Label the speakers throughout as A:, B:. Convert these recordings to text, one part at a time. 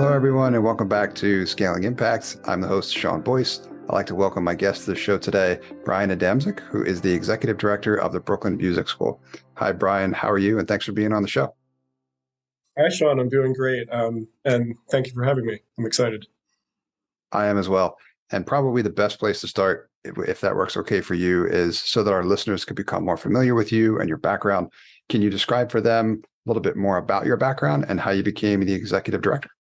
A: Hello, everyone, and welcome back to Scaling Impacts. I'm the host, Sean Boyce. I'd like to welcome my guest to the show today, Brian Adamczyk, who is the Executive Director of the Brooklyn Music School. Hi, Brian. How are you? And thanks for being on the show.
B: Hi, Sean. I'm doing great. And thank you for having me. I'm excited.
A: I am as well. And probably the best place to start, if that works okay for you, is so that our listeners could become more familiar with you and your background. Can you describe for them a little bit more about your background and how you became the Executive Director?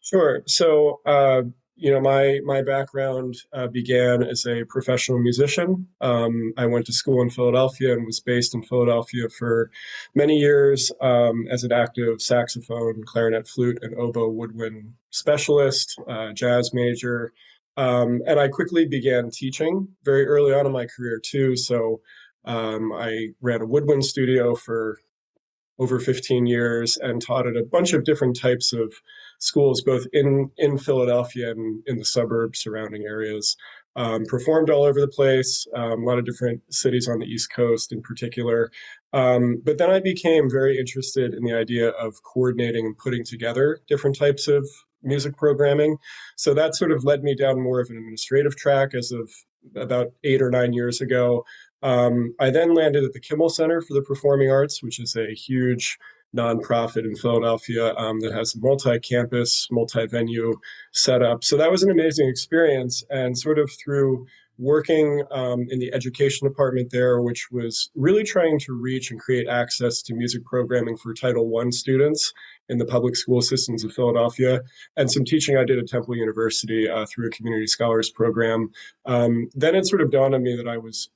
B: Sure. So, my background began as a professional musician. I went to school in Philadelphia and was based in Philadelphia for many years as an active saxophone, clarinet, flute, and oboe woodwind specialist, jazz major. And I quickly began teaching very early on in my career too. So I ran a woodwind studio for over 15 years and taught at a bunch of different types of schools, both in Philadelphia and in the suburbs, surrounding areas. Performed all over the place, a lot of different cities on the East Coast in particular. But then I became very interested in the idea of coordinating and putting together different types of music programming. So that sort of led me down more of an administrative track as of about 8 or 9 years ago. I then landed at the Kimmel Center for the Performing Arts, which is a huge nonprofit in Philadelphia that has a multi-campus, multi-venue setup. So that was an amazing experience. And sort of through working in the education department there, which was really trying to reach and create access to music programming for Title I students in the public school systems of Philadelphia, and some teaching I did at Temple University through a community scholars program. Then it sort of dawned on me that I was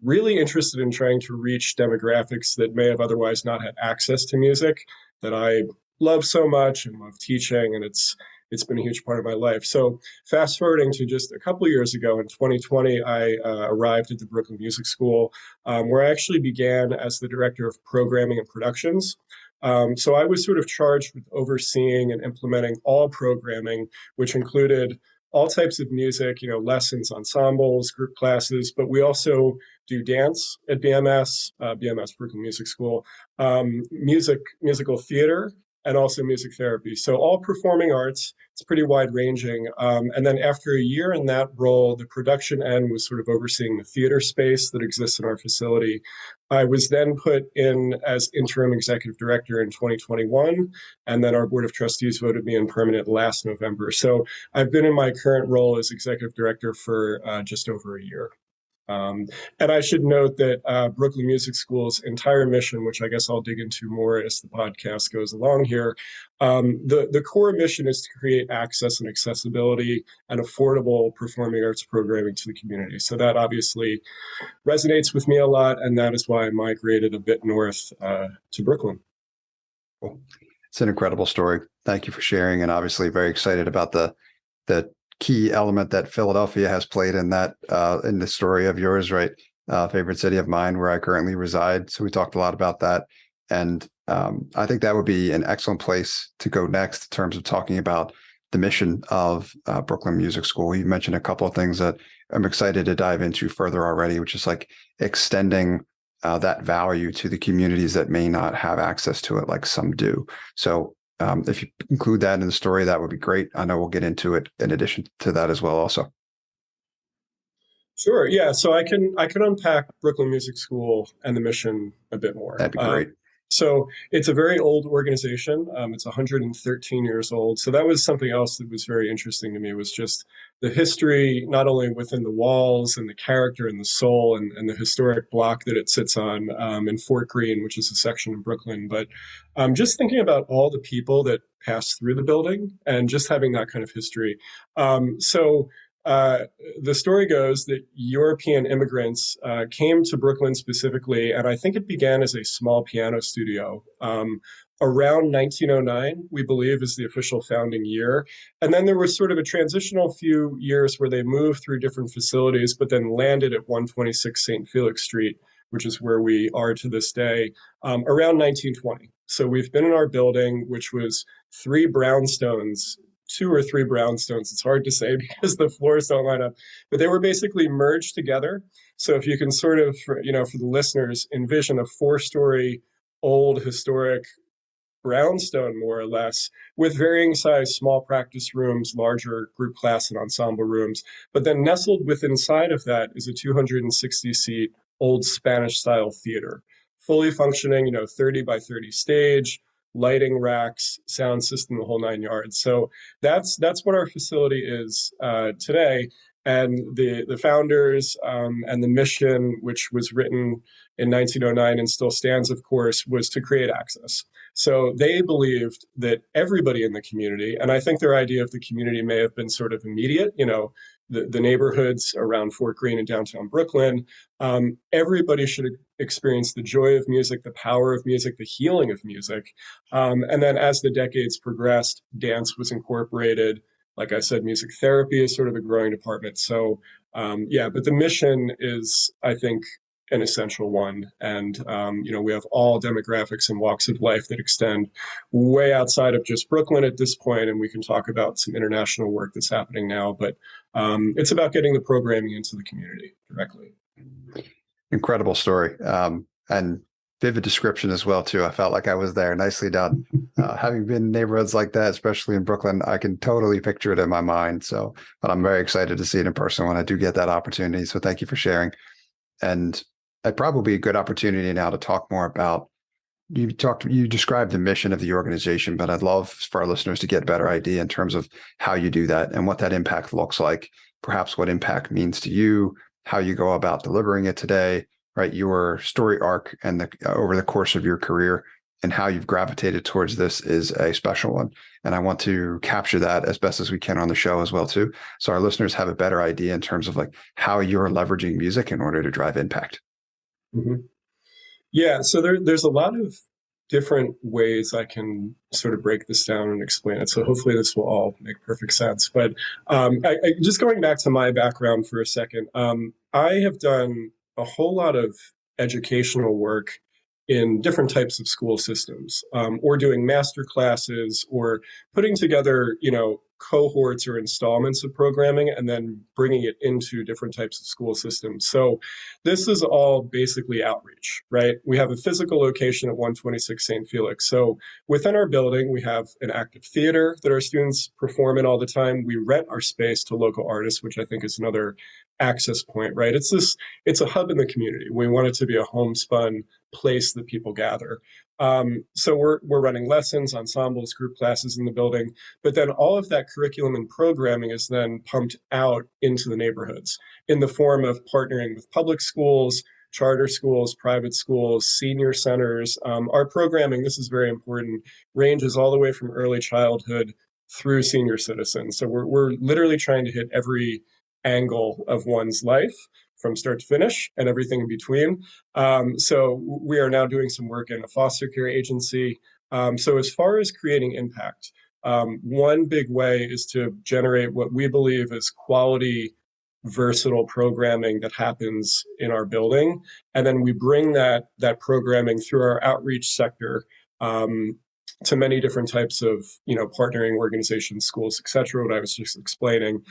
B: really interested in trying to reach demographics that may have otherwise not had access to music that I love so much and love teaching, and it's been a huge part of my life. So fast forwarding to just a couple of years ago in 2020, I arrived at the Brooklyn Music School, where I actually began as the director of programming and productions. So I was sort of charged with overseeing and implementing all programming, which included all types of music, lessons, ensembles, group classes, but we also do dance at BMS, Brooklyn Music School, musical theater, and also music therapy. So all performing arts. It's pretty wide ranging. And then after a year in that role, the production end was sort of overseeing the theater space that exists in our facility. I was then put in as interim executive director in 2021, and then our board of trustees voted me in permanent last November. So I've been in my current role as executive director for just over a year. And I should note that Brooklyn Music School's entire mission, which I guess I'll dig into more as the podcast goes along here, the core mission is to create access and accessibility and affordable performing arts programming to the community. So that obviously resonates with me a lot, and that is why I migrated a bit north to Brooklyn.
A: Cool. It's an incredible story. Thank you for sharing, and obviously very excited about the key element that Philadelphia has played in that in the story of yours, right? Favorite city of mine where I currently reside. So we talked a lot about that. And I think that would be an excellent place to go next in terms of talking about the mission of Brooklyn Music School. You mentioned a couple of things that I'm excited to dive into further already, which is like extending that value to the communities that may not have access to it like some do. So if you include that in the story, that would be great. I know we'll get into it in addition to that as well also.
B: Sure. Yeah. So I can unpack Brooklyn Music School and the mission a bit more.
A: That'd be great.
B: So it's a very old organization. It's 113 years old. So that was something else that was very interesting to me, was just the history, not only within the walls and the character and the soul and the historic block that it sits on in Fort Greene, which is a section of Brooklyn, but just thinking about all the people that passed through the building and just having that kind of history. The story goes that European immigrants came to Brooklyn specifically, and I think it began as a small piano studio. Around 1909, we believe, is the official founding year. And then there was sort of a transitional few years where they moved through different facilities, but then landed at 126 St. Felix Street, which is where we are to this day, around 1920. So we've been in our building, which was three brownstones, two or three brownstones. It's hard to say because the floors don't line up, but they were basically merged together. So if you can sort of, for the listeners, envision a four-story old historic brownstone, more or less, with varying size small practice rooms, larger group class and ensemble rooms. But then nestled within inside of that is a 260 seat old Spanish style theater, fully functioning, 30 by 30 stage, lighting racks, sound system, the whole 9 yards. So that's what our facility is today. And the founders and the mission, which was written in 1909 and still stands, of course, was to create access. So they believed that everybody in the community, and I think their idea of the community may have been sort of immediate, the neighborhoods around Fort Greene and downtown Brooklyn, everybody should experience the joy of music, the power of music, the healing of music. And then as the decades progressed, dance was incorporated. Like I said, music therapy is sort of a growing department. So yeah, but the mission is, I think, an essential one. And, we have all demographics and walks of life that extend way outside of just Brooklyn at this point, and we can talk about some international work that's happening now. But it's about getting the programming into the community directly.
A: Incredible story. And vivid description as well, too. I felt like I was there. Nicely done. Having been in neighborhoods like that, especially in Brooklyn, I can totally picture it in my mind. So, but I'm very excited to see it in person when I do get that opportunity. So thank you for sharing. And it'd probably be a good opportunity now to talk more about, you described the mission of the organization, but I'd love for our listeners to get a better idea in terms of how you do that and what that impact looks like, perhaps what impact means to you, how you go about delivering it today, right? Your story arc and over the course of your career and how you've gravitated towards this is a special one. And I want to capture that as best as we can on the show as well, too. So our listeners have a better idea in terms of like how you're leveraging music in order to drive impact.
B: Mm-hmm. Yeah, so there's a lot of different ways I can sort of break this down and explain it. So hopefully this will all make perfect sense. But just going back to my background for a second, I have done a whole lot of educational work in different types of school systems, or doing master classes, or putting together, cohorts or installments of programming and then bringing it into different types of school systems. So this is all basically outreach, right? We have a physical location at 126 St. Felix. So within our building, we have an active theater that our students perform in all the time. We rent our space to local artists, which I think is another access point, right? It's a hub in the community. We want it to be a homespun place that people gather. So we're running lessons, ensembles, group classes in the building, but then all of that curriculum and programming is then pumped out into the neighborhoods in the form of partnering with public schools, charter schools, private schools, senior centers. Our programming, this is very important, ranges all the way from early childhood through senior citizens. So we're literally trying to hit every angle of one's life from start to finish and everything in between. So we are now doing some work in a foster care agency. So as far as creating impact, one big way is to generate what we believe is quality, versatile programming that happens in our building. And then we bring that programming through our outreach sector to many different types of, partnering organizations, schools, et cetera, what I was just explaining.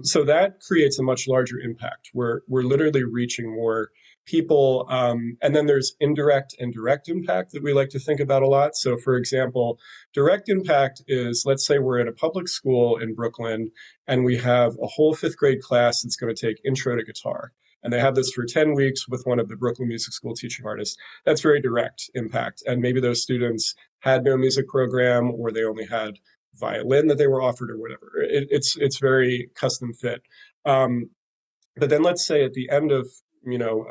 B: So that creates a much larger impact. We're literally reaching more people. And then there's indirect and direct impact that we like to think about a lot. So for example, direct impact is, let's say we're in a public school in Brooklyn and we have a whole fifth grade class that's going to take intro to guitar. And they have this for 10 weeks with one of the Brooklyn Music School teaching artists. That's very direct impact. And maybe those students had no music program, or they only had violin that they were offered, or whatever. It's very custom fit. But then let's say at the end of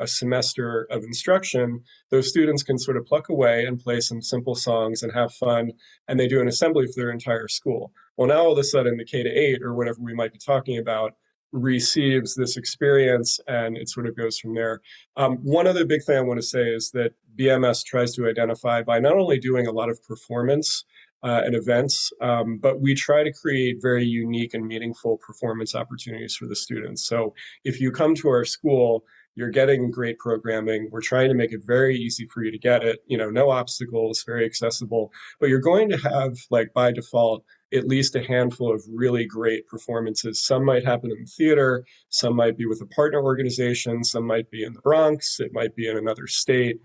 B: a semester of instruction, those students can sort of pluck away and play some simple songs and have fun, and they do an assembly for their entire school. Well, now all of a sudden the K-8 or whatever we might be talking about receives this experience, and it sort of goes from there. One other big thing I want to say is that BMS tries to identify by not only doing a lot of performance and events, but we try to create very unique and meaningful performance opportunities for the students. So if you come to our school, you're getting great programming. We're trying to make it very easy for you to get it, no obstacles, very accessible, but you're going to have, like, by default, at least a handful of really great performances. Some might happen in the theater, some might be with a partner organization, some might be in the Bronx, it might be in another state.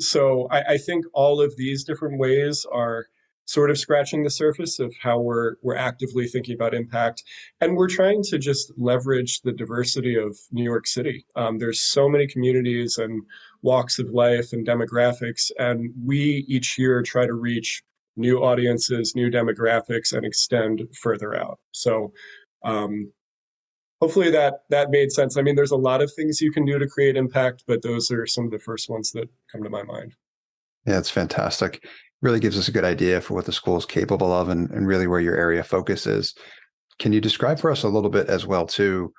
B: So I think all of these different ways are sort of scratching the surface of how we're actively thinking about impact. And we're trying to just leverage the diversity of New York City. There's so many communities and walks of life and demographics, and we each year try to reach new audiences, new demographics, and extend further out. So hopefully that made sense. I mean, there's a lot of things you can do to create impact, but those are some of the first ones that come to my mind.
A: Yeah, it's fantastic. Really gives us a good idea for what the school is capable of and really where your area of focus is. Can you describe for us a little bit as well, too,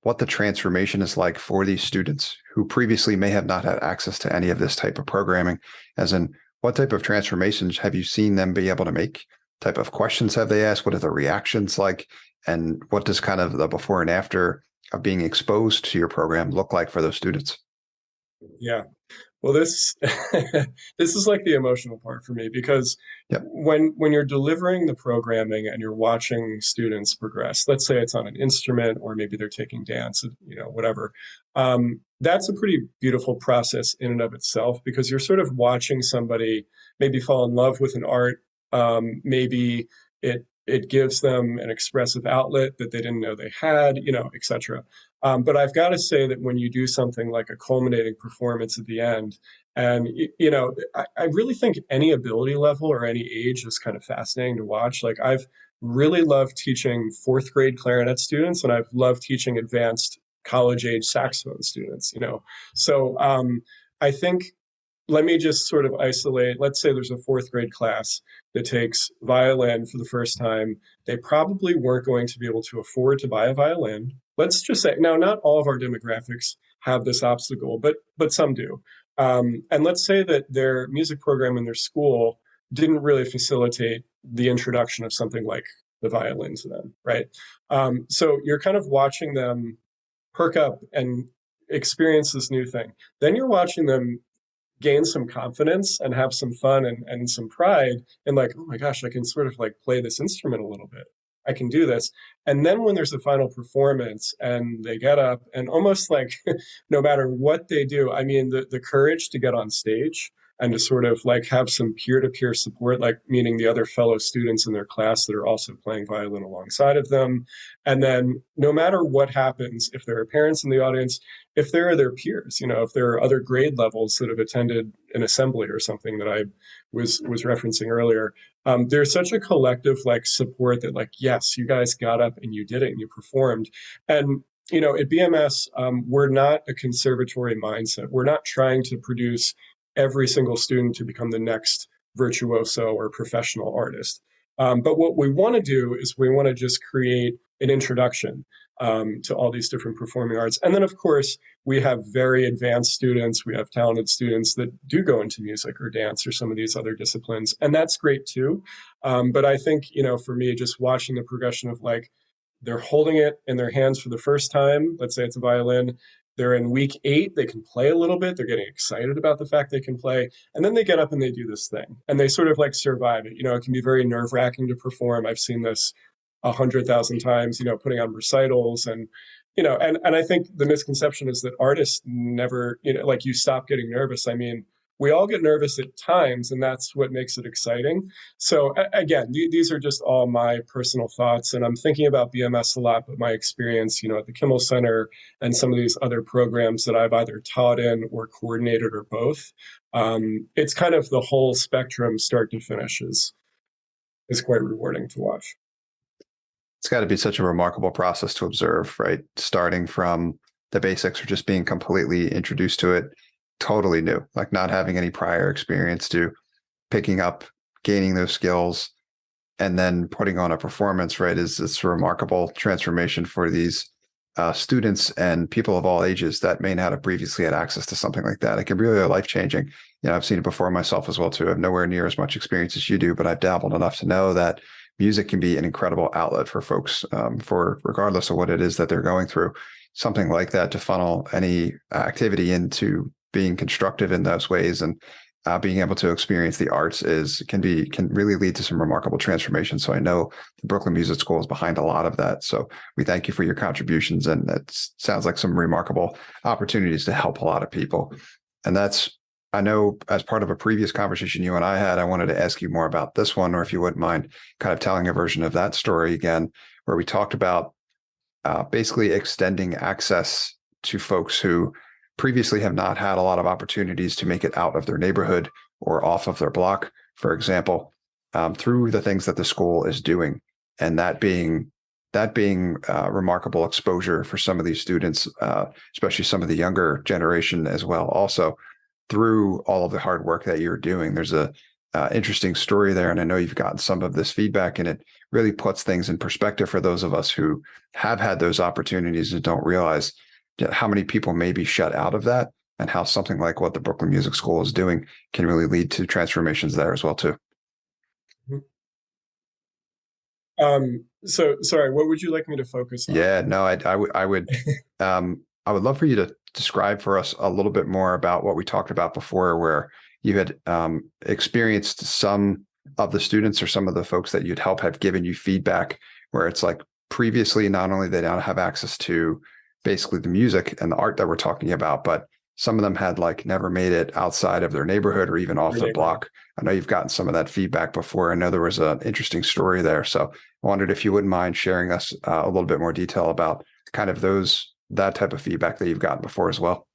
A: what the transformation is like for these students who previously may have not had access to any of this type of programming? As in, what type of transformations have you seen them be able to make? Type of questions have they asked? What are the reactions like? And what does kind of the before and after of being exposed to your program look like for those students?
B: Yeah. Well, this this is like the emotional part for me because
A: Yep.
B: when you're delivering the programming and you're watching students progress, let's say it's on an instrument or maybe they're taking dance, whatever. That's a pretty beautiful process in and of itself because you're sort of watching somebody maybe fall in love with an art. Maybe it gives them an expressive outlet that they didn't know they had, et cetera. But I've got to say that when you do something like a culminating performance at the end, and I really think any ability level or any age is kind of fascinating to watch. Like I've really loved teaching fourth grade clarinet students, and I've loved teaching advanced college age saxophone students. So I think let me just sort of isolate. Let's say there's a fourth grade class that takes violin for the first time. They probably weren't going to be able to afford to buy a violin. Let's just say now, not all of our demographics have this obstacle, but some do. And let's say that their music program in their school didn't really facilitate the introduction of something like the violin to them, right? So you're kind of watching them perk up and experience this new thing. Then you're watching them gain some confidence and have some fun and some pride and like, oh my gosh, I can sort of like play this instrument a little bit. I can do this. And then when there's a final performance and they get up and almost like no matter what they do, I mean, the courage to get on stage and to sort of like have some peer-to-peer support, like meaning the other fellow students in their class that are also playing violin alongside of them. And then no matter what happens, if there are parents in the audience, if there are their peers, if there are other grade levels that have attended an assembly or something that I was referencing earlier, there's such a collective like support that like, yes, you guys got up and you did it and you performed. And at BMS, we're not a conservatory mindset. We're not trying to produce every single student to become the next virtuoso or professional artist. But what we want to do is we want to just create an introduction to all these different performing arts. And then, of course, we have very advanced students. We have talented students that do go into music or dance or some of these other disciplines. And that's great, too. But I think, for me, just watching the progression of like, they're holding it in their hands for the first time. Let's say it's a violin. They're in week 8. They can play a little bit. They're getting excited about the fact they can play. And then they get up and they do this thing. And they sort of like survive it. It can be very nerve-wracking to perform. I've seen this 100,000 times, putting on recitals and I think the misconception is that artists never, like you stop getting nervous. I mean, we all get nervous at times, and that's what makes it exciting. So again, these are just all my personal thoughts, and I'm thinking about BMS a lot, but my experience, at the Kimmel Center and some of these other programs that I've either taught in or coordinated or both, it's kind of the whole spectrum, start to finish, is quite rewarding to watch.
A: It's got to be such a remarkable process to observe, right? Starting from the basics or just being completely introduced to it, totally new, like not having any prior experience to picking up, gaining those skills, and then putting on a performance, right? It's a remarkable transformation for these students and people of all ages that may not have previously had access to something like that. It can be really life-changing. I've seen it before myself as well, too. I have nowhere near as much experience as you do, but I've dabbled enough to know that music can be an incredible outlet for folks, for regardless of what it is that they're going through. Something like that to funnel any activity into being constructive in those ways and being able to experience the arts can really lead to some remarkable transformation. So I know the Brooklyn Music School is behind a lot of that. So we thank you for your contributions, and that sounds like some remarkable opportunities to help a lot of people. And I know as part of a previous conversation you and I had, I wanted to ask you more about this one, or if you wouldn't mind kind of telling a version of that story again, where we talked about basically extending access to folks who previously have not had a lot of opportunities to make it out of their neighborhood or off of their block, for example, through the things that the school is doing, and that being remarkable exposure for some of these students, especially some of the younger generation as well. Also, through all of the hard work that you're doing, there's a interesting story there, and I know you've gotten some of this feedback, and it really puts things in perspective for those of us who have had those opportunities and don't realize how many people may be shut out of that, and how something like what the Brooklyn Music School is doing can really lead to transformations there as well too.
B: So sorry, what would you like me to focus on?
A: Yeah, no, I would love for you to describe for us a little bit more about what we talked about before, where you had experienced some of the students or some of the folks that you'd help have given you feedback where it's like previously, not only they don't have access to basically the music and the art that we're talking about, but some of them had like never made it outside of their neighborhood or even off the block. I know you've gotten some of that feedback before. I know there was an interesting story there. So I wondered if you wouldn't mind sharing us a little bit more detail about kind of that type of feedback that you've gotten before as well.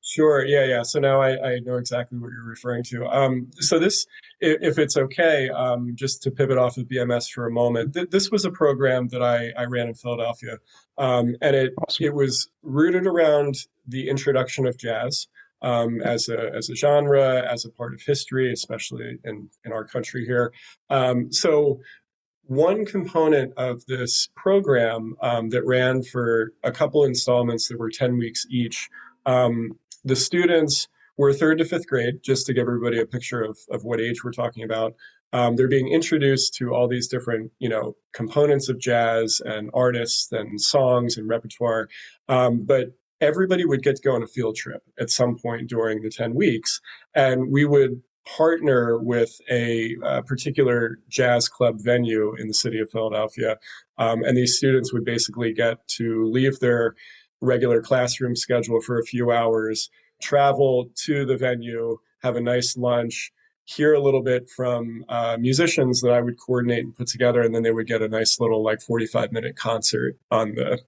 B: Sure. Yeah. So now I know exactly what you're referring to. So this, if it's okay, just to pivot off of BMS for a moment, this was a program that I ran in Philadelphia, and
A: Awesome.
B: it was rooted around the introduction of jazz as a genre, as a part of history, especially in our country here. So one component of this program that ran for a couple installments that were 10 weeks each. The students were third to fifth grade, just to give everybody a picture of what age we're talking about. They're being introduced to all these different, components of jazz and artists and songs and repertoire. But everybody would get to go on a field trip at some point during the 10 weeks. And we would partner with a particular jazz club venue in the city of Philadelphia. And these students would basically get to leave their regular classroom schedule for a few hours, travel to the venue, have a nice lunch, hear a little bit from musicians that I would coordinate and put together, and then they would get a nice little like 45-minute concert on the,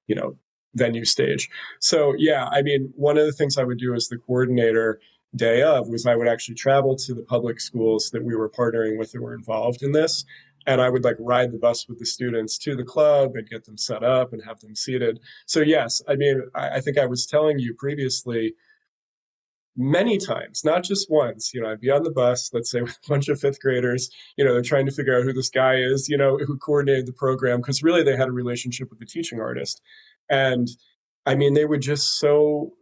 B: venue stage. So yeah, I mean, one of the things I would do as the coordinator day of was I would actually travel to the public schools that we were partnering with that were involved in this. And I would like ride the bus with the students to the club and get them set up and have them seated. So yes, I mean, I think I was telling you previously many times, not just once, I'd be on the bus, let's say with a bunch of fifth graders, they're trying to figure out who this guy is, who coordinated the program, because really they had a relationship with the teaching artist. And I mean, they would just so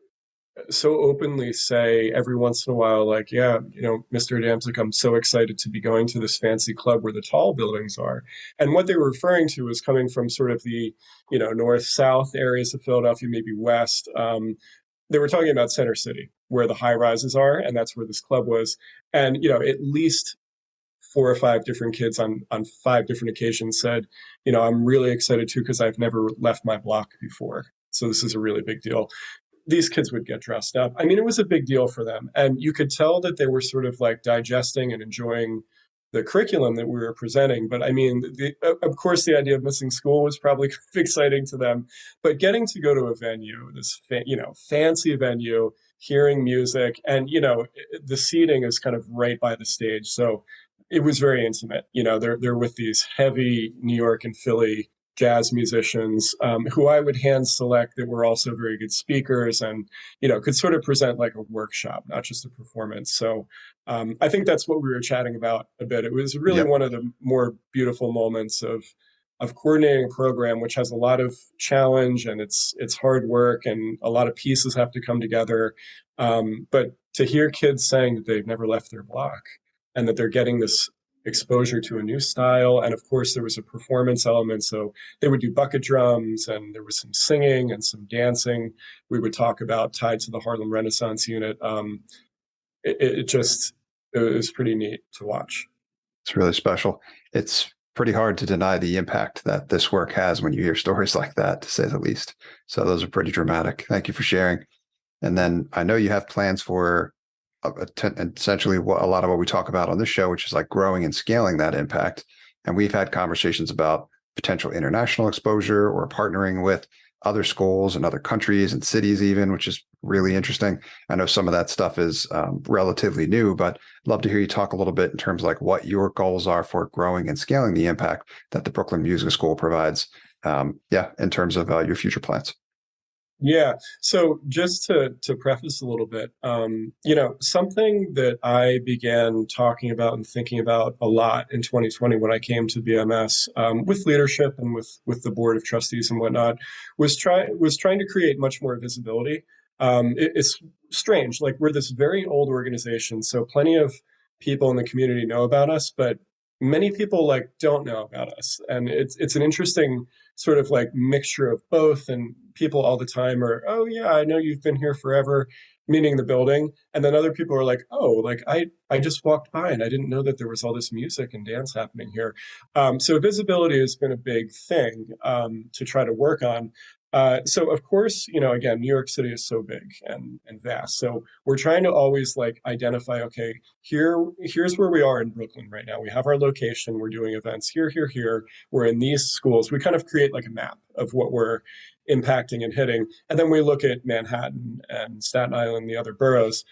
B: openly say every once in a while, like, yeah, Mr. Adamczyk, I'm so excited to be going to this fancy club where the tall buildings are. And what they were referring to was coming from sort of the, north, south areas of Philadelphia, maybe west. They were talking about Center City, where the high rises are, and that's where this club was. And, at least 4 or 5 different kids on 5 different occasions said, I'm really excited too, because I've never left my block before. So this is a really big deal. These kids would get dressed up. I mean, it was a big deal for them. And you could tell that they were sort of like digesting and enjoying the curriculum that we were presenting. But I mean, of course, the idea of missing school was probably exciting to them. But getting to go to a venue, this, fancy venue, hearing music, and, the seating is kind of right by the stage. So it was very intimate. They're with these heavy New York and Philly jazz musicians who I would hand select that were also very good speakers and, could sort of present like a workshop, not just a performance. So I think that's what we were chatting about a bit. It was really
A: Yep.
B: one of the more beautiful moments of coordinating a program, which has a lot of challenge and it's hard work and a lot of pieces have to come together. But to hear kids saying that they've never left their block and that they're getting this exposure to a new style. And of course, there was a performance element. So they would do bucket drums and there was some singing and some dancing. We would talk about tied to the Harlem Renaissance unit. It just, it was pretty neat to watch.
A: It's really special. It's pretty hard to deny the impact that this work has when you hear stories like that, to say the least. So those are pretty dramatic. Thank you for sharing. And then I know you have plans for essentially what a lot of what we talk about on this show, which is like growing and scaling that impact. And we've had conversations about potential international exposure or partnering with other schools and other countries and cities even, which is really interesting. I know some of that stuff is relatively new, but I'd love to hear you talk a little bit in terms of like what your goals are for growing and scaling the impact that the Brooklyn Music School provides. In terms of your future plans.
B: Yeah. So just to preface a little bit, something that I began talking about and thinking about a lot in 2020 when I came to BMS, with leadership and with the board of trustees and whatnot, was trying to create much more visibility. It's strange, like we're this very old organization, so plenty of people in the community know about us, but many people like don't know about us, and it's an interesting sort of like mixture of both. And people all the time are, oh yeah, I know you've been here forever, meaning the building. And then other people are like, oh, like I just walked by and I didn't know that there was all this music and dance happening here. So visibility has been a big thing to try to work on. So of course, again, New York City is so big and vast. So we're trying to always like identify, okay, here's where we are in Brooklyn right now. We have our location, we're doing events here, here, here. We're in these schools. We kind of create like a map of what we're impacting and hitting. And then we look at Manhattan and Staten Island, the other boroughs.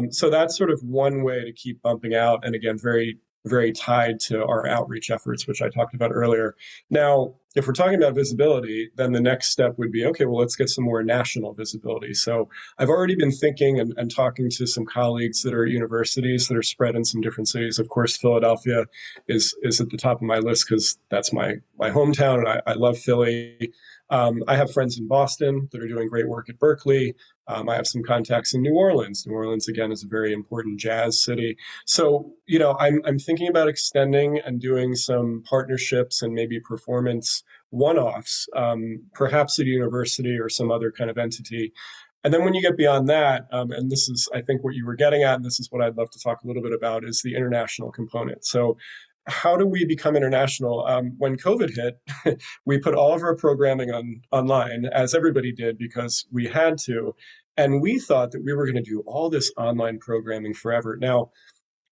B: So that's sort of one way to keep bumping out. And again, very, very tied to our outreach efforts, which I talked about earlier. Now, if we're talking about visibility, then the next step would be, okay, well, let's get some more national visibility. So I've already been thinking and talking to some colleagues that are at universities that are spread in some different cities. Of course, Philadelphia is at the top of my list because that's my hometown, and I love Philly. I have friends in Boston that are doing great work at Berkeley. I have some contacts in New Orleans. New Orleans, again, is a very important jazz city. So, I'm thinking about extending and doing some partnerships and maybe performance one-offs, perhaps at a university or some other kind of entity. And then when you get beyond that, and this is, I think, what you were getting at, and this is what I'd love to talk a little bit about, is the international component. So how do we become international? When COVID hit, we put all of our programming online, as everybody did, because we had to. And we thought that we were going to do all this online programming forever. Now,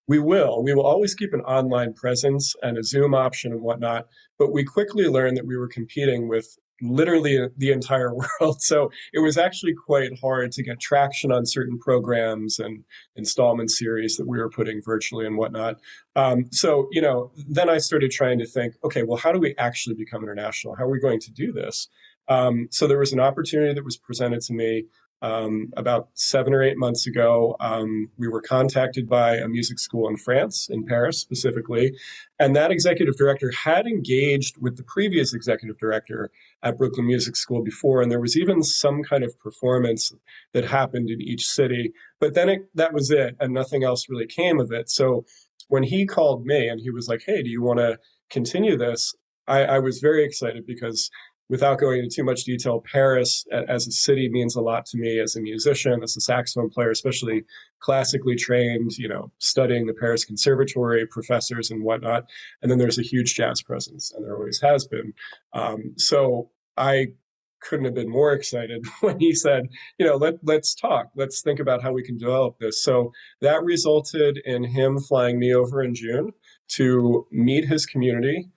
B: we will always keep an online presence and a Zoom option and whatnot, but we quickly learned that we were competing with literally the entire world. So it was actually quite hard to get traction on certain programs and installment series that we were putting virtually and whatnot. Then I started trying to think, okay, well, how do we actually become international? How are we going to do this? So there was an opportunity that was presented to me about 7 or 8 months ago. We were contacted by a music school in France, in Paris specifically, and that executive director had engaged with the previous executive director at Brooklyn Music School before, and there was even some kind of performance that happened in each city, but then that was it, and nothing else really came of it. So when he called me and he was like, hey, do you want to continue this? I was very excited because, without going into too much detail, Paris as a city means a lot to me as a musician, as a saxophone player, especially classically trained, studying the Paris conservatory, professors and whatnot. And then there's a huge jazz presence, and there always has been. So I couldn't have been more excited when he said, let's talk. Let's think about how we can develop this. So that resulted in him flying me over in June to meet his community,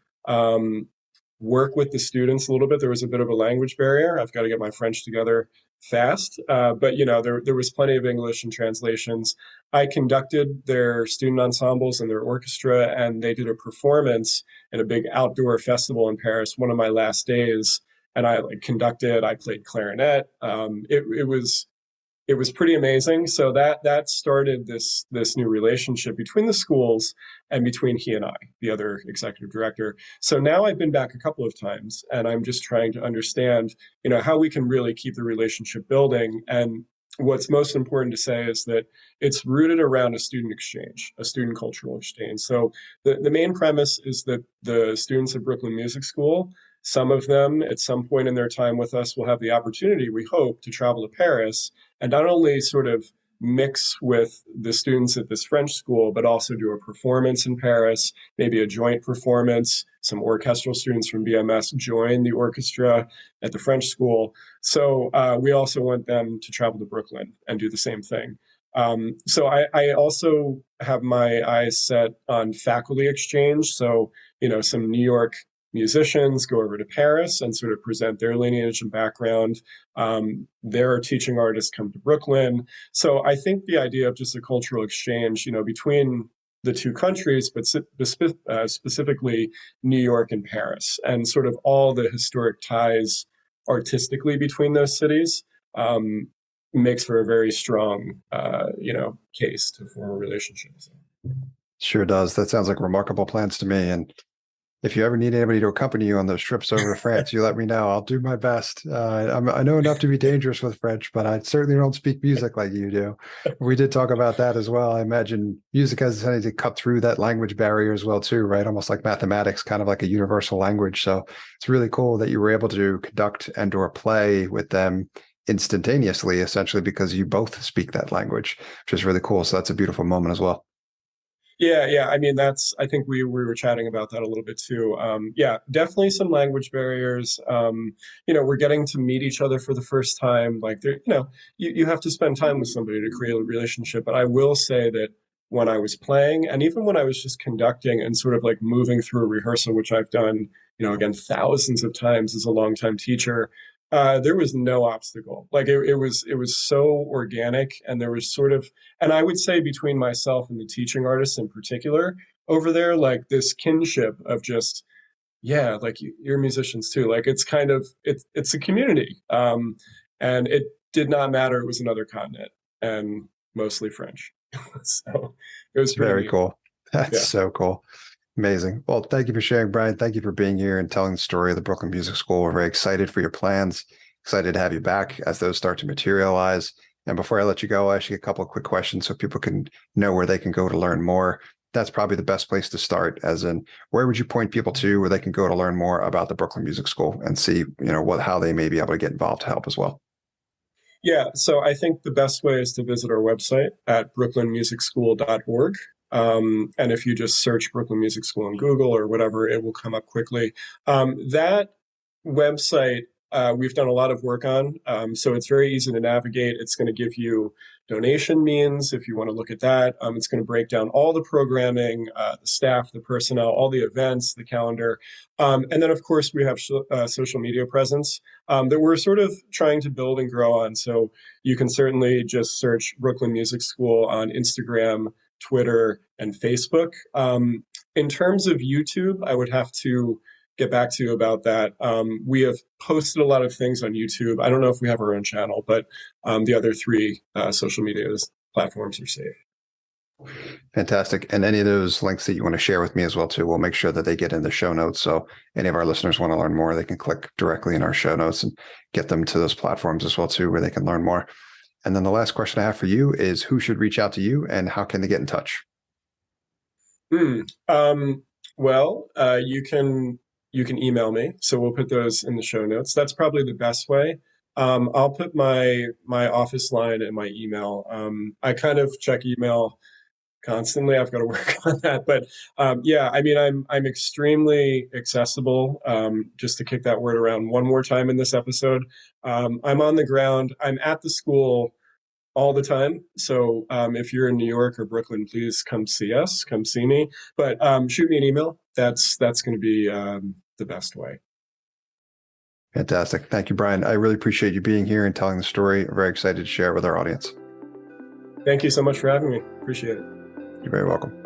B: work with the students a little bit. There was a bit of a language barrier. I've got to get my French together fast. But there was plenty of English and translations. I conducted their student ensembles and their orchestra, and they did a performance at a big outdoor festival in Paris, one of my last days. And I I played clarinet. It was pretty amazing. So that started this new relationship between the schools and between he and I, the other executive director. So now I've been back a couple of times, and I'm just trying to understand, how we can really keep the relationship building. And what's most important to say is that it's rooted around a student exchange, a student cultural exchange. So the main premise is that the students at Brooklyn Music School, some of them at some point in their time with us will have the opportunity, we hope, to travel to Paris and not only sort of mix with the students at this French school, but also do a performance in Paris, maybe a joint performance. Some orchestral students from BMS join the orchestra at the French school. So we also want them to travel to Brooklyn and do the same thing. So I also have my eyes set on faculty exchange. So, some New York musicians go over to Paris and sort of present their lineage and background. Their teaching artists come to Brooklyn. So I think the idea of just a cultural exchange, between the two countries, but specifically New York and Paris, and sort of all the historic ties artistically between those cities, makes for a very strong, case to form a relationship.
A: Sure does. That sounds like remarkable plans to me. And if you ever need anybody to accompany you on those trips over to France, you let me know. I'll do my best. I know enough to be dangerous with French, but I certainly don't speak music like you do. We did talk about that as well. I imagine music has a tendency to cut through that language barrier as well, too, right? Almost like mathematics, kind of like a universal language. So it's really cool that you were able to conduct and or play with them instantaneously, essentially, because you both speak that language, which is really cool. So that's a beautiful moment as well.
B: Yeah. I mean, I think we were chatting about that a little bit too. Yeah, definitely some language barriers. We're getting to meet each other for the first time. Like, you have to spend time with somebody to create a relationship. But I will say that when I was playing, and even when I was just conducting and sort of like moving through a rehearsal, which I've done, again, thousands of times as a longtime teacher, there was no obstacle. Like it was so organic, and there was sort of, and I would say between myself and the teaching artists in particular over there, like this kinship of just, yeah, like you're musicians too. Like it's kind of it's a community, and it did not matter. It was another continent and mostly French, so it was pretty
A: Very
B: neat.
A: cool. That's
B: Yeah.
A: so cool. Amazing. Well, thank you for sharing, Brian. Thank you for being here and telling the story of the Brooklyn Music School. We're very excited for your plans. Excited to have you back as those start to materialize. And before I let you go, I ask you a couple of quick questions so people can know where they can go to learn more. That's probably the best place to start, as in, where would you point people to where they can go to learn more about the Brooklyn Music School and see, how they may be able to get involved to help as well?
B: Yeah, so I think the best way is to visit our website at brooklynmusicschool.org. And if you just search Brooklyn Music School in Google or whatever, it will come up quickly. That website, we've done a lot of work on, so it's very easy to navigate. It's going to give you donation means if you want to look at that. It's going to break down all the programming, the staff, the personnel, all the events, the calendar. And then, of course, we have social media presence that we're sort of trying to build and grow on. So you can certainly just search Brooklyn Music School on Instagram, Twitter, and Facebook. In terms of YouTube, I would have to get back to you about that. We have posted a lot of things on YouTube. I don't know if we have our own channel, but the other three social media platforms are safe.
A: Fantastic. And any of those links that you want to share with me as well, too, we'll make sure that they get in the show notes. So any of our listeners want to learn more, they can click directly in our show notes and get them to those platforms as well, too, where they can learn more. And then the last question I have for you is, who should reach out to you and how can they get in touch?
B: Well, you can email me. So we'll put those in the show notes. That's probably the best way. I'll put my office line in my email. I kind of check email constantly. I've got to work on that. But yeah, I mean, I'm extremely accessible. Just to kick that word around one more time in this episode. I'm on the ground. I'm at the school all the time. So if you're in New York or Brooklyn, please come see us, come see me. But shoot me an email. That's going to be the best way.
A: Fantastic. Thank you, Brian. I really appreciate you being here and telling the story. I'm very excited to share it with our audience.
B: Thank you so much for having me. Appreciate it.
A: You're very welcome.